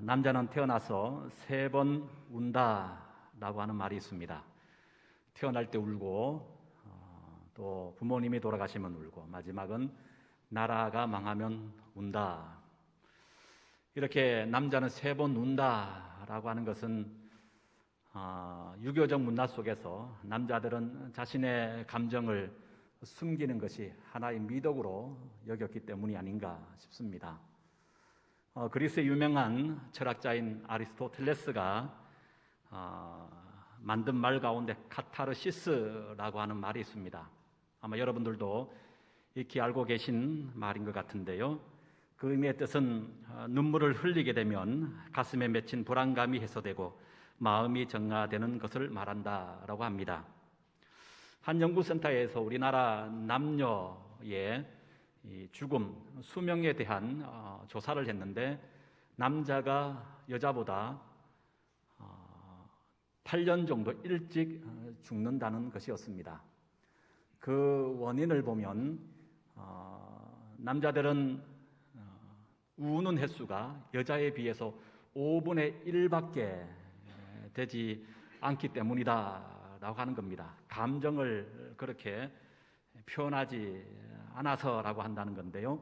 남자는 태어나서 3번 운다라고 하는 말이 있습니다. 태어날 때 울고 또 부모님이 돌아가시면 울고 마지막은 나라가 망하면 운다. 이렇게 남자는 3번 운다라고 하는 것은 유교적 문화 속에서 남자들은 자신의 감정을 숨기는 것이 하나의 미덕으로 여겼기 때문이 아닌가 싶습니다. 그리스의 유명한 철학자인 아리스토텔레스가 만든 말 가운데 카타르시스라고 하는 말이 있습니다. 아마 여러분들도 익히 알고 계신 말인 것 같은데요. 그 의미의 뜻은 눈물을 흘리게 되면 가슴에 맺힌 불안감이 해소되고 마음이 정화되는 것을 말한다라고 합니다. 한 연구센터에서 우리나라 남녀의 죽음, 수명에 대한 조사를 했는데 남자가 여자보다 8년 정도 일찍 죽는다는 것이었습니다. 그 원인을 보면 남자들은 우는 횟수가 여자에 비해서 5분의 1밖에 되지 않기 때문이다라고 하는 겁니다. 감정을 그렇게 표현하지 않아서라고 한다는 건데요.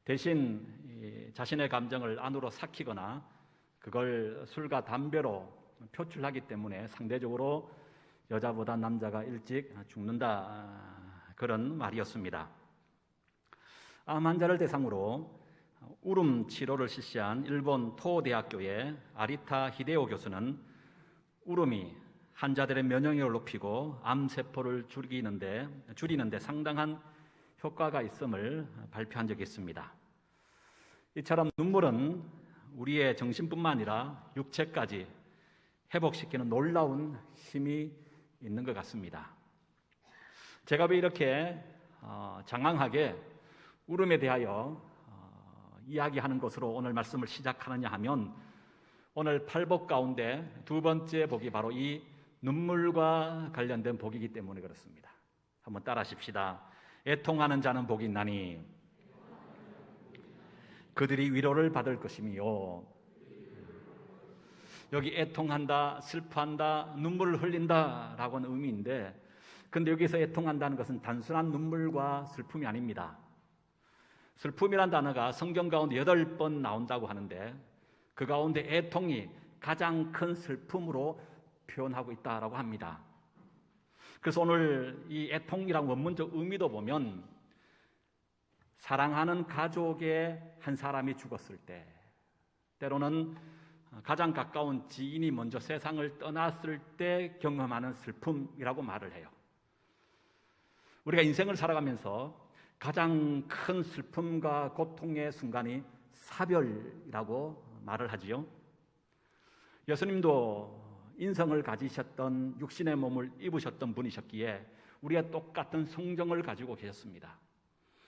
대신 자신의 감정을 안으로 삭히거나 그걸 술과 담배로 표출하기 때문에 상대적으로 여자보다 남자가 일찍 죽는다, 그런 말이었습니다. 암 환자를 대상으로 울음 치료를 실시한 일본 토대학교의 아리타 히데오 교수는 울음이 환자들의 면역력을 높이고 암세포를 줄이는데 상당한 효과가 있음을 발표한 적이 있습니다. 이처럼 눈물은 우리의 정신뿐만 아니라 육체까지 회복시키는 놀라운 힘이 있는 것 같습니다. 제가 왜 이렇게 장황하게 울음에 대하여 이야기하는 것으로 오늘 말씀을 시작하느냐 하면 오늘 8복 가운데 2번째 복이 바로 이 눈물과 관련된 복이기 때문에 그렇습니다. 한번 따라 하십시다. 애통하는 자는 복이 있나니 그들이 위로를 받을 것이며. 여기 애통한다, 슬퍼한다, 눈물을 흘린다 라고 하는 의미인데, 근데 여기서 애통한다는 것은 단순한 눈물과 슬픔이 아닙니다. 슬픔이란 단어가 성경 가운데 8번 나온다고 하는데 그 가운데 애통이 가장 큰 슬픔으로 표현하고 있다라고 합니다. 그래서 오늘 이 애통이란 원문적 의미도 보면 사랑하는 가족의 한 사람이 죽었을 때, 때로는 가장 가까운 지인이 먼저 세상을 떠났을 때 경험하는 슬픔이라고 말을 해요. 우리가 인생을 살아가면서 가장 큰 슬픔과 고통의 순간이 사별이라고 말을 하지요. 예수님도 인성을 가지셨던 육신의 몸을 입으셨던 분이셨기에 우리가 똑같은 성정을 가지고 계셨습니다.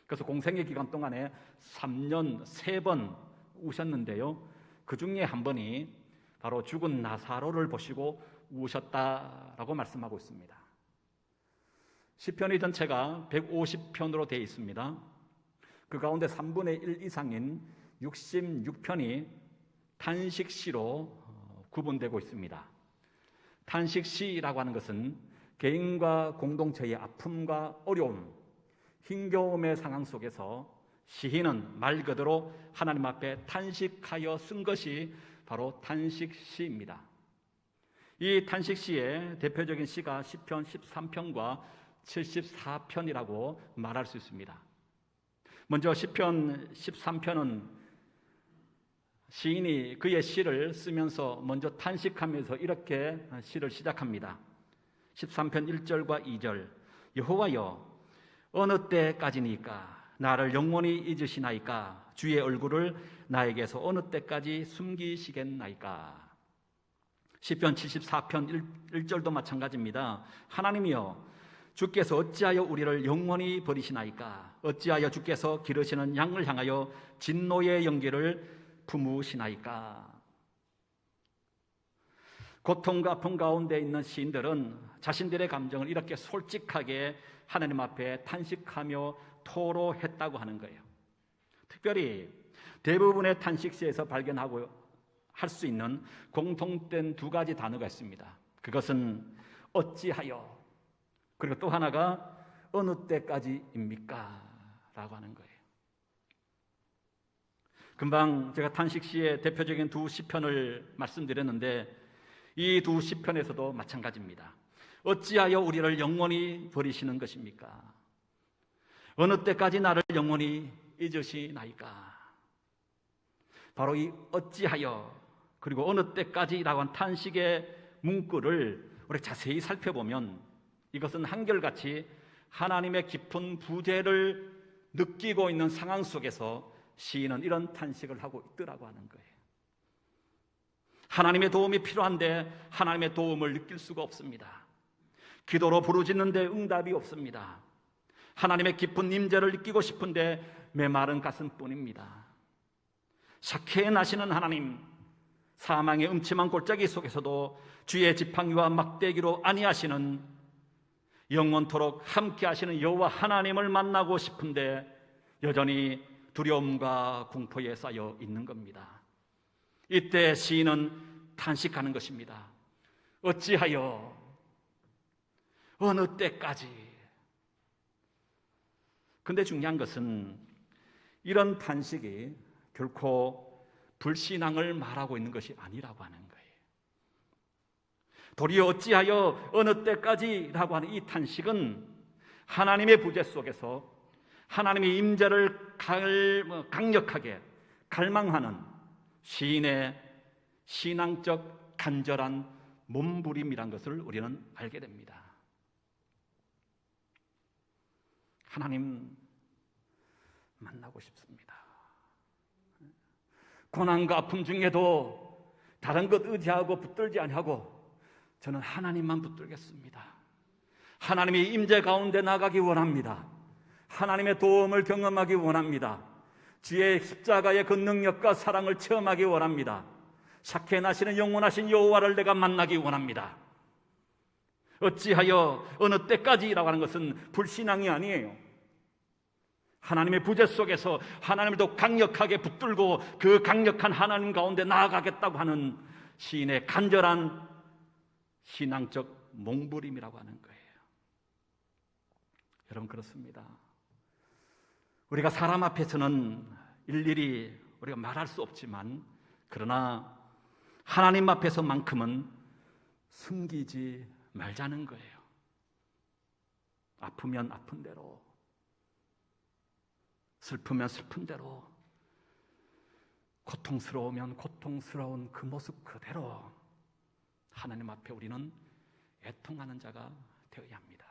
그래서 공생의 기간 동안에 3년 3번 우셨는데요, 그 중에 한 번이 바로 죽은 나사로를 보시고 우셨다라고 말씀하고 있습니다. 시편의 전체가 150편으로 되어 있습니다. 그 가운데 3분의 1 이상인 66편이 탄식시로 구분되고 있습니다. 탄식시라고 하는 것은 개인과 공동체의 아픔과 어려움, 힘겨움의 상황 속에서 시인은 말 그대로 하나님 앞에 탄식하여 쓴 것이 바로 탄식시입니다. 이 탄식시의 대표적인 시가 시편 13편과 74편이라고 말할 수 있습니다. 먼저 시편 13편은 시인이 그의 시를 쓰면서 먼저 탄식하면서 이렇게 시를 시작합니다. 13편 1절과 2절. 여호와여, 어느 때까지니까 나를 영원히 잊으시나이까? 주의 얼굴을 나에게서 어느 때까지 숨기시겠나이까? 시편 74편 1절도 마찬가지입니다. 하나님이여, 주께서 어찌하여 우리를 영원히 버리시나이까? 어찌하여 주께서 기르시는 양을 향하여 진노의 연기를 품으시나이까? 고통과 아픔 가운데 있는 시인들은 자신들의 감정을 이렇게 솔직하게 하나님 앞에 탄식하며 토로했다고 하는 거예요. 특별히 대부분의 탄식시에서 발견하고 할 수 있는 공통된 두 가지 단어가 있습니다. 그것은 어찌하여, 그리고 또 하나가 어느 때까지입니까? 라고 하는 거예요. 금방 제가 탄식시의 대표적인 두 시편을 말씀드렸는데 이 두 시편에서도 마찬가지입니다. 어찌하여 우리를 영원히 버리시는 것입니까? 어느 때까지 나를 영원히 잊으시나이까? 바로 이 어찌하여 그리고 어느 때까지라고 한 탄식의 문구를 우리 자세히 살펴보면 이것은 한결같이 하나님의 깊은 부재를 느끼고 있는 상황 속에서 시인은 이런 탄식을 하고 있더라고 하는 거예요. 하나님의 도움이 필요한데 하나님의 도움을 느낄 수가 없습니다. 기도로 부르짖는데 응답이 없습니다. 하나님의 깊은 임재를 느끼고 싶은데 메마른 가슴뿐입니다. 삭해에 나시는 하나님, 사망의 음침한 골짜기 속에서도 주의 지팡이와 막대기로 안위하시는 영원토록 함께 하시는 여호와 하나님을 만나고 싶은데 여전히 두려움과 공포에 쌓여 있는 겁니다. 이때 시인은 탄식하는 것입니다. 어찌하여 어느 때까지. 근데 중요한 것은 이런 탄식이 결코 불신앙을 말하고 있는 것이 아니라고 하는 거예요. 도리어 어찌하여 어느 때까지라고 하는 이 탄식은 하나님의 부재 속에서 하나님의 임재를 강력하게 갈망하는 시인의 신앙적 간절한 몸부림이란 것을 우리는 알게 됩니다. 하나님 만나고 싶습니다. 고난과 아픔 중에도 다른 것 의지하고 붙들지 아니하고 저는 하나님만 붙들겠습니다. 하나님의 임재 가운데 나가기 원합니다. 하나님의 도움을 경험하기 원합니다. 주의 십자가의 그 능력과 사랑을 체험하기 원합니다. 삭해 나시는 영원하신 여호와를 내가 만나기 원합니다. 어찌하여 어느 때까지라고 하는 것은 불신앙이 아니에요. 하나님의 부재 속에서 하나님을 더 강력하게 붙들고 그 강력한 하나님 가운데 나아가겠다고 하는 시인의 간절한 신앙적 몸부림이라고 하는 거예요. 여러분, 그렇습니다. 우리가 사람 앞에서는 일일이 우리가 말할 수 없지만 그러나 하나님 앞에서만큼은 숨기지 말자는 거예요. 아프면 아픈 대로, 슬프면 슬픈 대로, 고통스러우면 고통스러운 그 모습 그대로 하나님 앞에 우리는 애통하는 자가 되어야 합니다.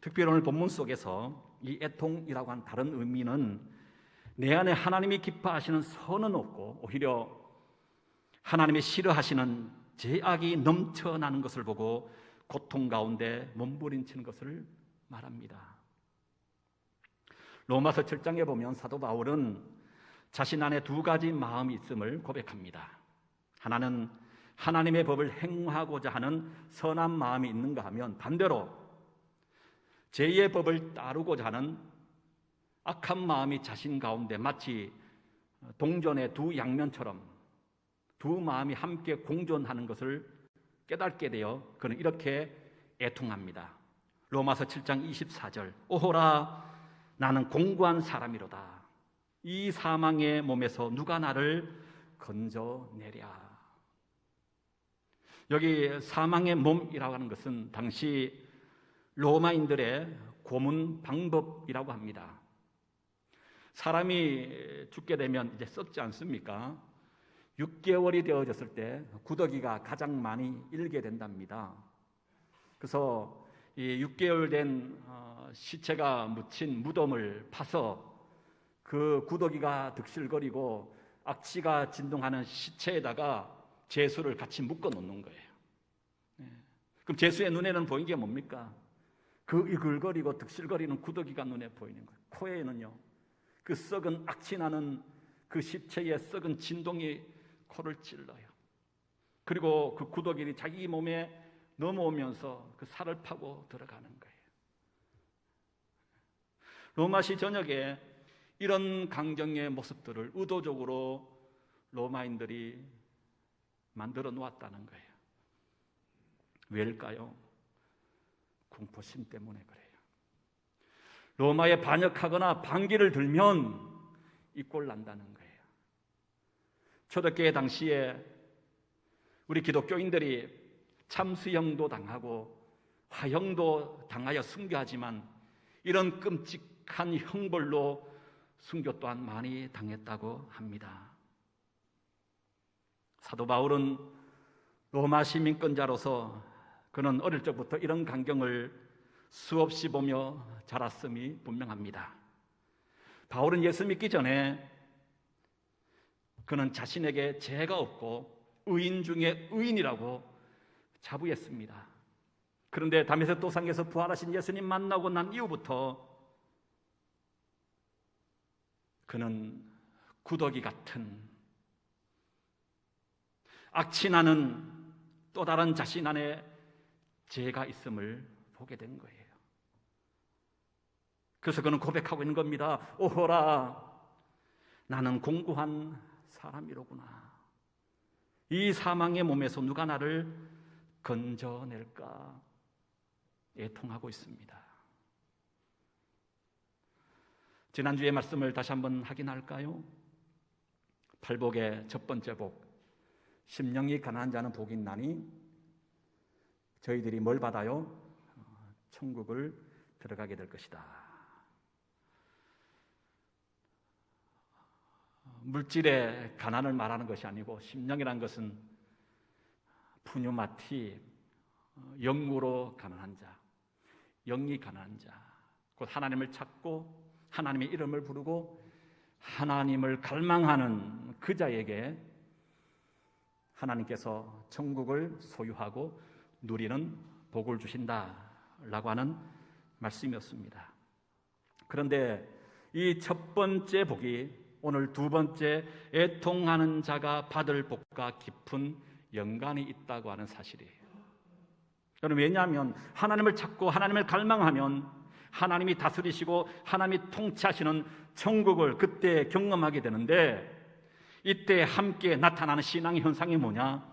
특별히 오늘 본문 속에서 이 애통이라고 한 다른 의미는 내 안에 하나님이 기뻐하시는 선은 없고 오히려 하나님이 싫어하시는 죄악이 넘쳐나는 것을 보고 고통 가운데 몸부림치는 것을 말합니다. 로마서 7장에 보면 사도 바울은 자신 안에 두 가지 마음이 있음을 고백합니다. 하나는 하나님의 법을 행하고자 하는 선한 마음이 있는가 하면 반대로 죄의 법을 따르고자 하는 악한 마음이 자신 가운데 마치 동전의 두 양면처럼 두 마음이 함께 공존하는 것을 깨닫게 되어 그는 이렇게 애통합니다. 로마서 7장 24절 오호라 나는 공고한 사람이로다. 이 사망의 몸에서 누가 나를 건져내랴. 여기 사망의 몸이라고 하는 것은 당시 로마인들의 고문 방법이라고 합니다. 사람이 죽게 되면 이제 썩지 않습니까? 6개월이 되어졌을 때 구더기가 가장 많이 일게 된답니다. 그래서 이 6개월 된 시체가 묻힌 무덤을 파서 그 구더기가 득실거리고 악취가 진동하는 시체에다가 제수를 같이 묶어 놓는 거예요. 그럼 제수의 눈에는 보이는 게 뭡니까? 그 이글거리고 득실거리는 구더기가 눈에 보이는 거예요. 코에는요, 그 썩은 악취나는 그 시체의 썩은 진동이 코를 찔러요. 그리고 그 구더기들이 자기 몸에 넘어오면서 그 살을 파고 들어가는 거예요. 로마시 전역에 이런 강정의 모습들을 의도적으로 로마인들이 만들어 놓았다는 거예요. 왜일까요? 공포심 때문에 그래요. 로마에 반역하거나 반기를 들면 이 꼴 난다는 거예요. 초대교회 당시에 우리 기독교인들이 참수형도 당하고 화형도 당하여 순교하지만 이런 끔찍한 형벌로 순교 또한 많이 당했다고 합니다. 사도 바울은 로마 시민권자로서 그는 어릴 적부터 이런 광경을 수없이 보며 자랐음이 분명합니다. 바울은 예수 믿기 전에 그는 자신에게 죄가 없고 의인 중에 의인이라고 자부했습니다. 그런데 다메섹 도상에서 부활하신 예수님 만나고 난 이후부터 그는 구더기 같은 악취나는 또 다른 자신 안에 죄가 있음을 보게 된 거예요. 그래서 그는 고백하고 있는 겁니다. 오호라, 나는 공고한 사람이로구나. 이 사망의 몸에서 누가 나를 건져낼까 애통하고 있습니다. 지난주의 말씀을 다시 한번 확인할까요? 팔복의 첫 번째 복, 심령이 가난한 자는 복이 있나니 저희들이 뭘 받아요? 천국을 들어가게 될 것이다. 물질의 가난을 말하는 것이 아니고 심령이라는 것은 푸뉴마티, 영으로 가난한 자, 영이 가난한 자, 곧 하나님을 찾고 하나님의 이름을 부르고 하나님을 갈망하는 그 자에게 하나님께서 천국을 소유하고 누리는 복을 주신다라고 하는 말씀이었습니다. 그런데 이 첫 번째 복이 오늘 두 번째 애통하는 자가 받을 복과 깊은 연관이 있다고 하는 사실이에요. 여러분, 왜냐하면 하나님을 찾고 하나님을 갈망하면 하나님이 다스리시고 하나님이 통치하시는 천국을 그때 경험하게 되는데, 이때 함께 나타나는 신앙의 현상이 뭐냐?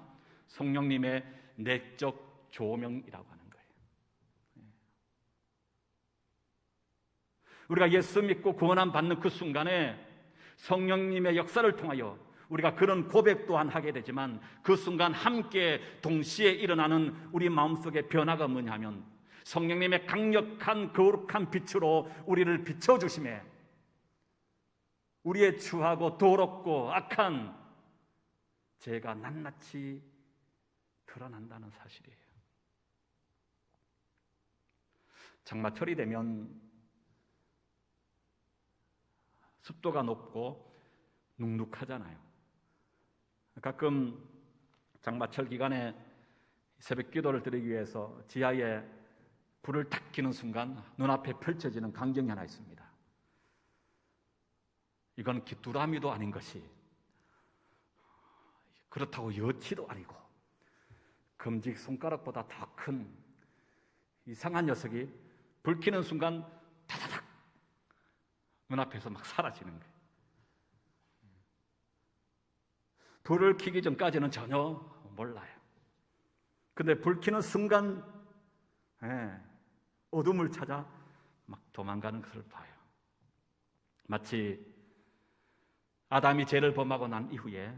성령님의 내적 조명이라고 하는 거예요. 우리가 예수 믿고 구원함 받는 그 순간에 성령님의 역사를 통하여 우리가 그런 고백 또한 하게 되지만, 그 순간 함께 동시에 일어나는 우리 마음속의 변화가 뭐냐면 성령님의 강력한 거룩한 빛으로 우리를 비춰주심에 우리의 추하고 더럽고 악한 죄가 낱낱이 드러난다는 사실이에요. 장마철이 되면 습도가 높고 눅눅하잖아요. 가끔 장마철 기간에 새벽 기도를 드리기 위해서 지하에 불을 탁 켜는 순간 눈앞에 펼쳐지는 광경이 하나 있습니다. 이건 귀뚜라미도 아닌 것이, 그렇다고 여치도 아니고 검지 손가락보다 더 큰 이상한 녀석이 불 켜는 순간 다다닥 눈앞에서 막 사라지는 거예요. 불을 켜기 전까지는 전혀 몰라요. 근데 불 켜는 순간 어둠을 찾아 막 도망가는 것을 봐요. 마치 아담이 죄를 범하고 난 이후에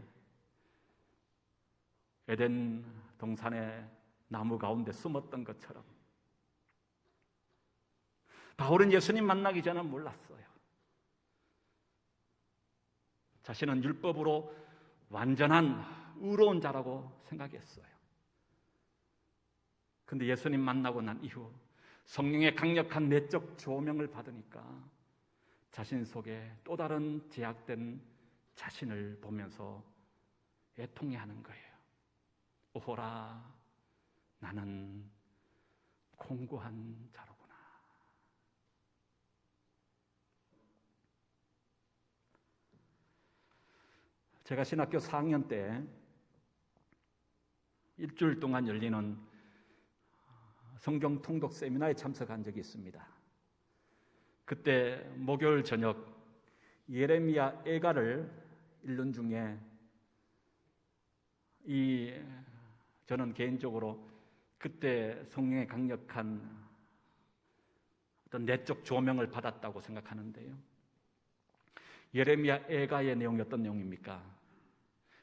에덴 동산의 나무 가운데 숨었던 것처럼 바울은 예수님 만나기 전에 몰랐어요. 자신은 율법으로 완전한 의로운 자라고 생각했어요. 그런데 예수님 만나고 난 이후 성령의 강력한 내적 조명을 받으니까 자신 속에 또 다른 제약된 자신을 보면서 애통해하는 거예요. 오호라, 나는 공고한 자로구나. 제가 신학교 4학년 때 일주일 동안 열리는 성경 통독 세미나에 참석한 적이 있습니다. 그때 목요일 저녁 예레미야 애가를 읽는 중에 저는 개인적으로 그때 성령의 강력한 어떤 내적 조명을 받았다고 생각하는데요. 예레미야 애가의 내용이 어떤 내용입니까?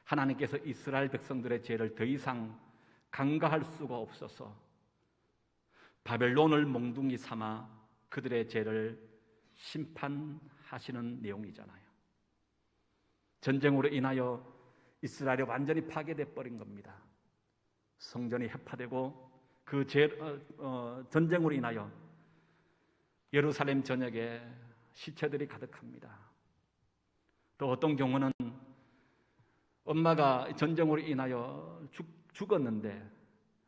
하나님께서 이스라엘 백성들의 죄를 더 이상 간과할 수가 없어서 바벨론을 몽둥이 삼아 그들의 죄를 심판하시는 내용이잖아요. 전쟁으로 인하여 이스라엘이 완전히 파괴돼 버린 겁니다. 성전이 해파되고 그 전쟁으로 인하여 예루살렘 전역에 시체들이 가득합니다. 또 어떤 경우는 엄마가 전쟁으로 인하여 죽었는데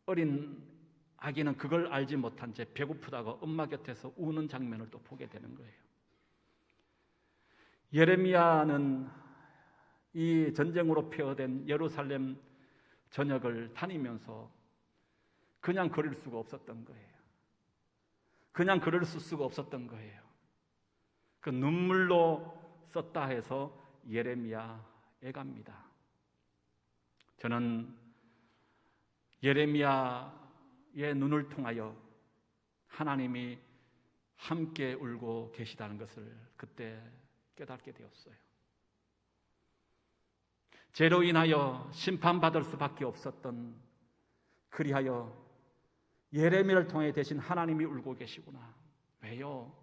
어린 아기는 그걸 알지 못한 채 배고프다고 엄마 곁에서 우는 장면을 또 보게 되는 거예요. 예레미야는 이 전쟁으로 폐허된 예루살렘 전역을 다니면서 그냥 걸을 수가 없었던 거예요. 그냥 글을 쓸 수가 없었던 거예요. 그 눈물로 썼다 해서 예레미야 애가입니다. 저는 예레미야의 눈을 통하여 하나님이 함께 울고 계시다는 것을 그때 깨닫게 되었어요. 죄로 인하여 심판받을 수밖에 없었던, 그리하여 예레미야를 통해 대신 하나님이 울고 계시구나. 왜요?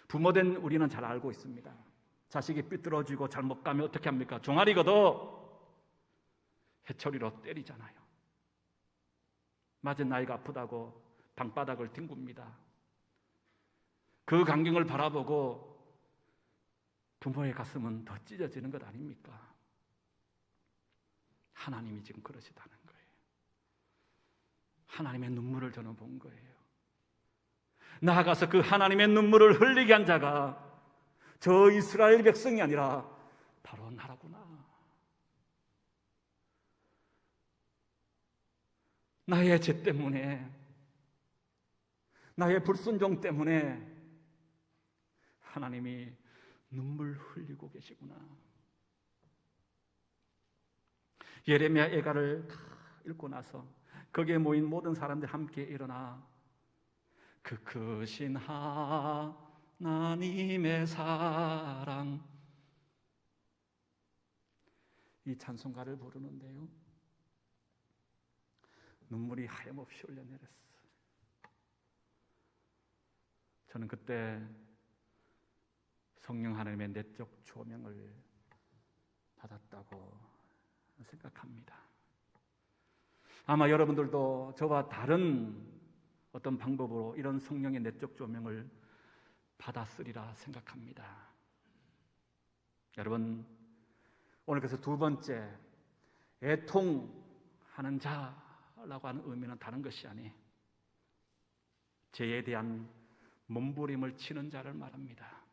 부모된 우리는 잘 알고 있습니다. 자식이 삐뚤어지고 잘못 가면 어떻게 합니까? 종아리 걷어 해초리로 때리잖아요. 맞은 나이가 아프다고 방바닥을 뒹굽니다. 그 광경을 바라보고 부모의 가슴은 더 찢어지는 것 아닙니까? 하나님이 지금 그러시다는 거예요. 하나님의 눈물을 저는 본 거예요. 나아가서 그 하나님의 눈물을 흘리게 한 자가 저 이스라엘 백성이 아니라 바로 나라구나. 나의 죄 때문에, 나의 불순종 때문에 하나님이 눈물 흘리고 계시구나. 예레미야 애가를 다 읽고 나서 거기에 모인 모든 사람들 함께 일어나 그 크신 하나님의 사랑, 이 찬송가를 부르는데요, 눈물이 하염없이 흘러내렸어요. 저는 그때 성령 하나님의 내적 조명을 받았다고 생각합니다. 아마 여러분들도 저와 다른 어떤 방법으로 이런 성령의 내적 조명을 받았으리라 생각합니다. 여러분, 오늘 그래서 두 번째, 애통하는 자라고 하는 의미는 다른 것이 아니, 죄에 대한 몸부림을 치는 자를 말합니다.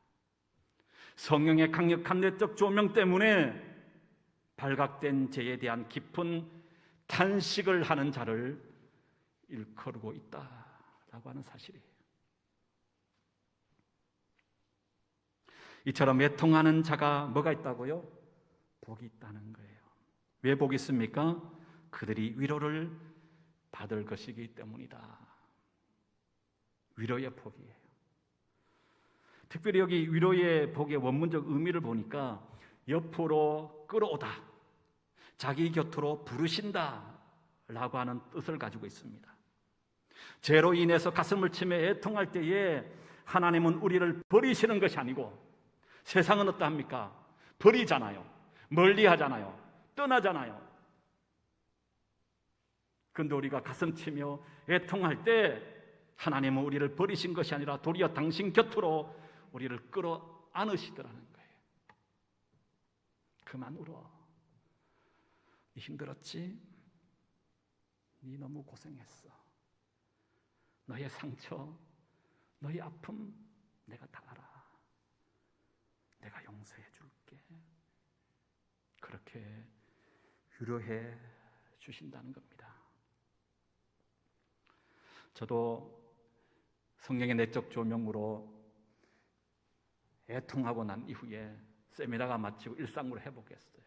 성령의 강력한 내적 조명 때문에 발각된 죄에 대한 깊은 탄식을 하는 자를 일컬고 있다라고 하는 사실이에요. 이처럼 애통하는 자가 뭐가 있다고요? 복이 있다는 거예요. 왜 복이 있습니까? 그들이 위로를 받을 것이기 때문이다. 위로의 복이에요. 특별히 여기 위로의 복의 원문적 의미를 보니까 옆으로 끌어오다, 자기 곁으로 부르신다 라고 하는 뜻을 가지고 있습니다. 죄로 인해서 가슴을 치며 애통할 때에 하나님은 우리를 버리시는 것이 아니고, 세상은 어떠합니까? 버리잖아요. 멀리하잖아요. 떠나잖아요. 그런데 우리가 가슴 치며 애통할 때 하나님은 우리를 버리신 것이 아니라 도리어 당신 곁으로 우리를 끌어안으시더라는 거예요. 그만 울어. 네 힘들었지? 네 너무 고생했어. 너의 상처, 너의 아픔 내가 다 알아. 내가 용서해 줄게. 그렇게 위로해 주신다는 겁니다. 저도 성령의 내적 조명으로 애통하고 난 이후에 세미나가 마치고 일상으로 회복했어요.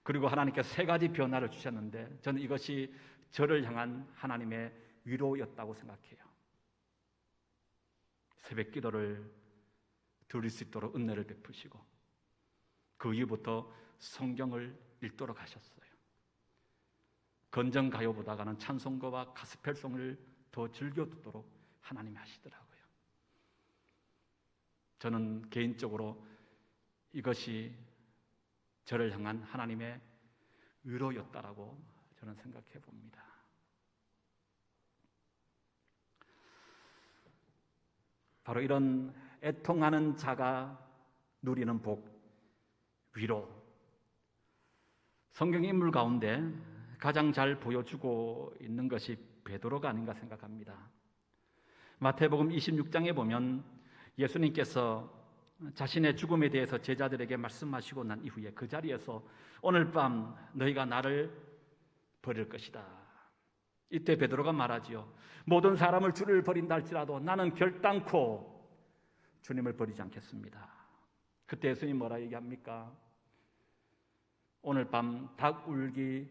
그리고 하나님께서 세 가지 변화를 주셨는데 저는 이것이 저를 향한 하나님의 위로였다고 생각해요. 새벽 기도를 드릴 수 있도록 은혜를 베푸시고 그 이후부터 성경을 읽도록 하셨어요. 건전가요보다가는 찬송가와 가스펠송을 더 즐겨 듣도록 하나님이 하시더라고요. 저는 개인적으로 이것이 저를 향한 하나님의 위로였다라고 저는 생각해 봅니다. 바로 이런 애통하는 자가 누리는 복, 위로. 성경 인물 가운데 가장 잘 보여주고 있는 것이 베드로가 아닌가 생각합니다. 마태복음 26장에 보면 예수님께서 자신의 죽음에 대해서 제자들에게 말씀하시고 난 이후에 그 자리에서 오늘 밤 너희가 나를 버릴 것이다. 이때 베드로가 말하지요. 모든 사람을 주를 버린다 할지라도 나는 결단코 주님을 버리지 않겠습니다. 그때 예수님 뭐라 얘기합니까? 오늘 밤 닭 울기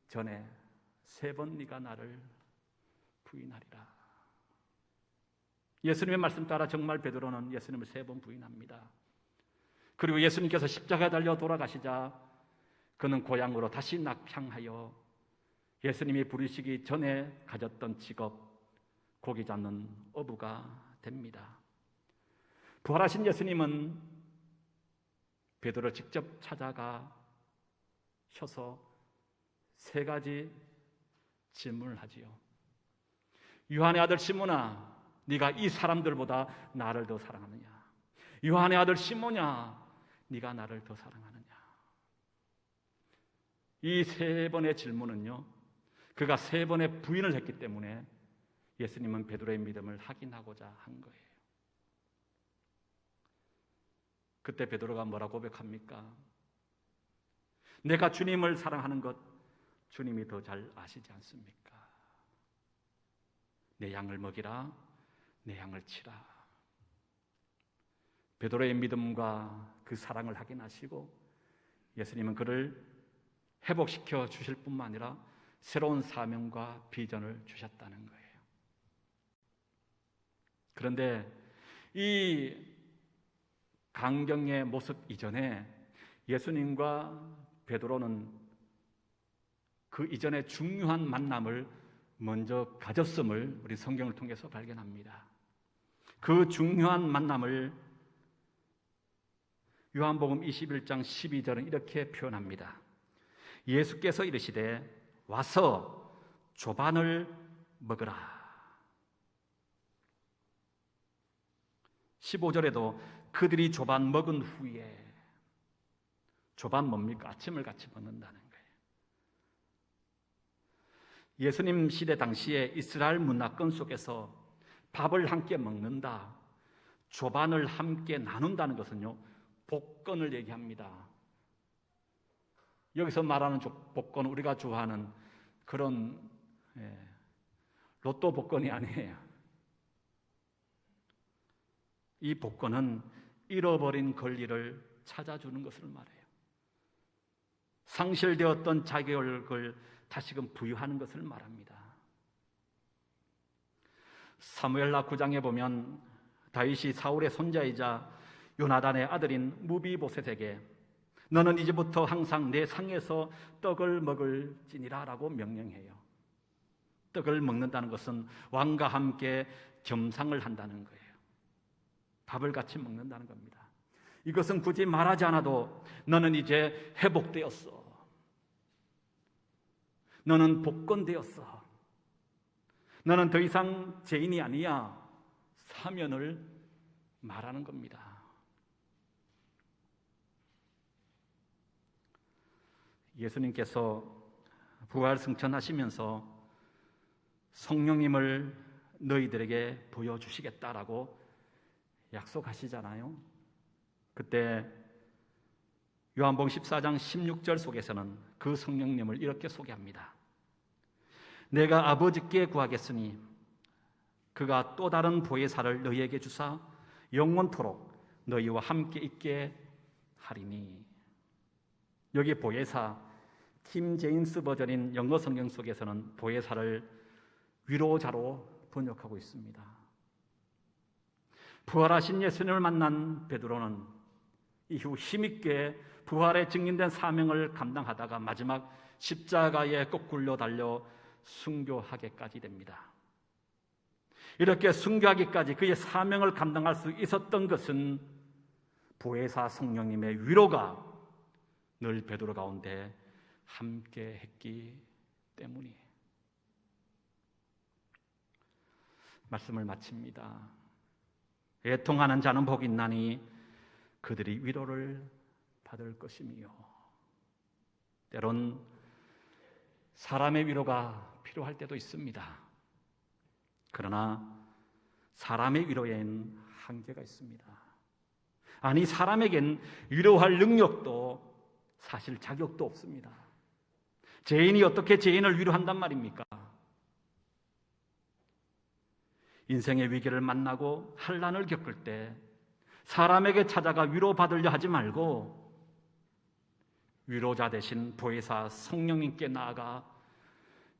전에 3번 네가 나를 부인하리라. 예수님의 말씀 따라 정말 베드로는 예수님을 3번 부인합니다. 그리고 예수님께서 십자가에 달려 돌아가시자 그는 고향으로 다시 낙향하여 예수님이 부르시기 전에 가졌던 직업, 고기 잡는 어부가 됩니다. 부활하신 예수님은 베드로를 직접 찾아가 셔서 3가지 질문을 하지요. 요한의 아들 시몬아, 네가 이 사람들보다 나를 더 사랑하느냐? 요한의 아들 시몬아, 네가 나를 더 사랑하느냐? 이 3번의 질문은요, 그가 3번의 부인을 했기 때문에 예수님은 베드로의 믿음을 확인하고자 한 거예요. 그때 베드로가 뭐라 고백합니까? 내가 주님을 사랑하는 것 주님이 더 잘 아시지 않습니까? 내 양을 먹이라, 내 양을 치라. 베드로의 믿음과 그 사랑을 확인하시고 예수님은 그를 회복시켜 주실 뿐만 아니라 새로운 사명과 비전을 주셨다는 거예요. 그런데 이 강경의 모습 이전에 예수님과 베드로는 그 이전에 중요한 만남을 먼저 가졌음을 우리 성경을 통해서 발견합니다. 그 중요한 만남을 요한복음 21장 12절은 이렇게 표현합니다. 예수께서 이르시되 와서 조반을 먹으라. 15절에도 그들이 조반 먹은 후에, 조반 뭡니까? 아침을 같이 먹는다는 거예요. 예수님 시대 당시에 이스라엘 문화권 속에서 밥을 함께 먹는다, 조반을 함께 나눈다는 것은요, 복권을 얘기합니다. 여기서 말하는 복권, 우리가 좋아하는 그런 로또 복권이 아니에요. 이 복권은 잃어버린 권리를 찾아주는 것을 말해요. 상실되었던 자격을 다시금 부여하는 것을 말합니다. 사무엘하 9장에 보면 다윗이 사울의 손자이자 요나단의 아들인 무비보셋에게 너는 이제부터 항상 내 상에서 떡을 먹을지니라 라고 명령해요. 떡을 먹는다는 것은 왕과 함께 겸상을 한다는 거예요. 밥을 같이 먹는다는 겁니다. 이것은 굳이 말하지 않아도 너는 이제 회복되었어. 너는 복권되었어. 너는 더 이상 죄인이 아니야. 사면을 말하는 겁니다. 예수님께서 부활 승천하시면서 성령님을 너희들에게 보여주시겠다라고 약속하시잖아요. 그때 요한복음 14장 16절 속에서는 그 성령님을 이렇게 소개합니다. 내가 아버지께 구하겠으니 그가 또 다른 보혜사를 너희에게 주사 영원토록 너희와 함께 있게 하리니. 여기 보혜사, 킴 제임스 버전인 영어 성경 속에서는 보혜사를 위로자로 번역하고 있습니다. 부활하신 예수님을 만난 베드로는 이후 힘있게 부활에 증인된 사명을 감당하다가 마지막 십자가에 거꾸로 달려 순교하게까지 됩니다. 이렇게 순교하기까지 그의 사명을 감당할 수 있었던 것은 보혜사 성령님의 위로가 늘 베드로 가운데 함께 했기 때문이에요. 말씀을 마칩니다. 애통하는 자는 복이 있나니 그들이 위로를 받을 것이며, 때론 사람의 위로가 필요할 때도 있습니다. 그러나 사람의 위로에는 한계가 있습니다. 아니, 사람에겐 위로할 능력도 사실 자격도 없습니다. 죄인이 어떻게 죄인을 위로한단 말입니까? 인생의 위기를 만나고 환난을 겪을 때 사람에게 찾아가 위로받으려 하지 말고 위로자 대신 보혜사 성령님께 나아가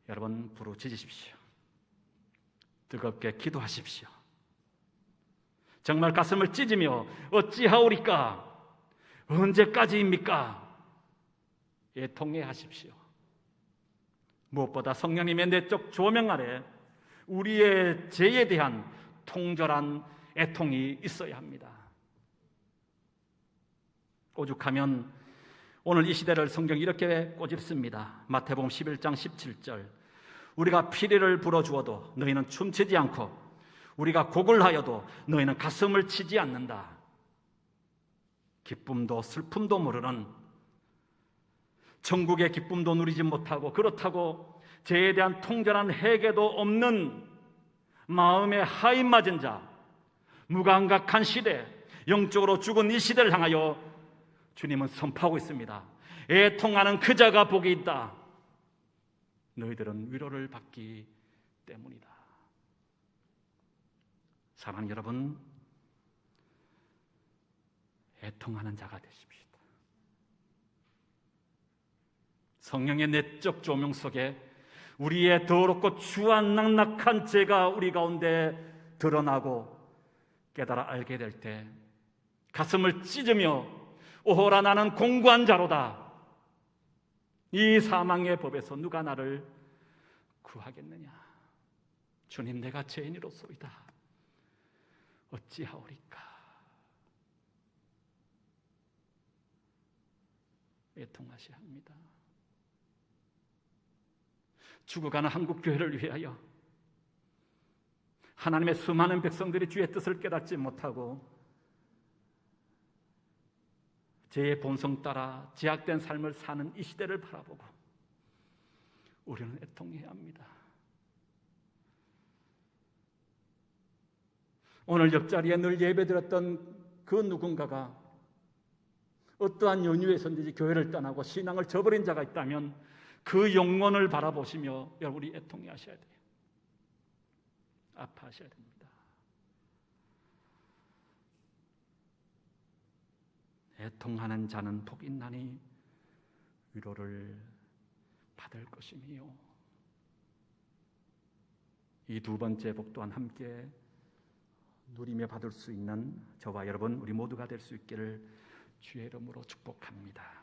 여러분 부르짖으십시오. 뜨겁게 기도하십시오. 정말 가슴을 찢으며 어찌하오리까? 언제까지입니까? 애통해 하십시오. 무엇보다 성령님의 내적 조명 아래 우리의 죄에 대한 통절한 애통이 있어야 합니다. 오죽하면 오늘 이 시대를 성경이 이렇게 꼬집습니다. 마태복음 11장 17절, 우리가 피리를 불어주어도 너희는 춤추지 않고 우리가 곡을 하여도 너희는 가슴을 치지 않는다. 기쁨도 슬픔도 모르는, 천국의 기쁨도 누리지 못하고 그렇다고 죄에 대한 통절한 회개도 없는 마음의 하인 맞은 자, 무감각한 시대, 영적으로 죽은 이 시대를 향하여 주님은 선포하고 있습니다. 애통하는 그 자가 복이 있다. 너희들은 위로를 받기 때문이다. 사랑하는 여러분, 애통하는 자가 되십시오. 성령의 내적 조명 속에 우리의 더럽고 주안낙낙한 죄가 우리 가운데 드러나고 깨달아 알게 될 때 가슴을 찢으며 오호라 나는 공고한 자로다. 이 사망의 법에서 누가 나를 구하겠느냐. 주님, 내가 죄인이로소이다. 어찌하오리까. 애통하셔야 합니다. 죽어가는 한국교회를 위하여 하나님의 수많은 백성들이 주의 뜻을 깨닫지 못하고 죄의 본성 따라 제약된 삶을 사는 이 시대를 바라보고 우리는 애통해야 합니다. 오늘 옆자리에 늘 예배드렸던 그 누군가가 어떠한 연유에서든지 교회를 떠나고 신앙을 저버린 자가 있다면 그 영혼을 바라보시며 여러분이 애통하셔야 돼요. 아파하셔야 됩니다. 애통하는 자는 복이 있나니 위로를 받을 것이며, 이 두 번째 복 또한 함께 누리며 받을 수 있는 저와 여러분 우리 모두가 될 수 있기를 주의 이름으로 축복합니다.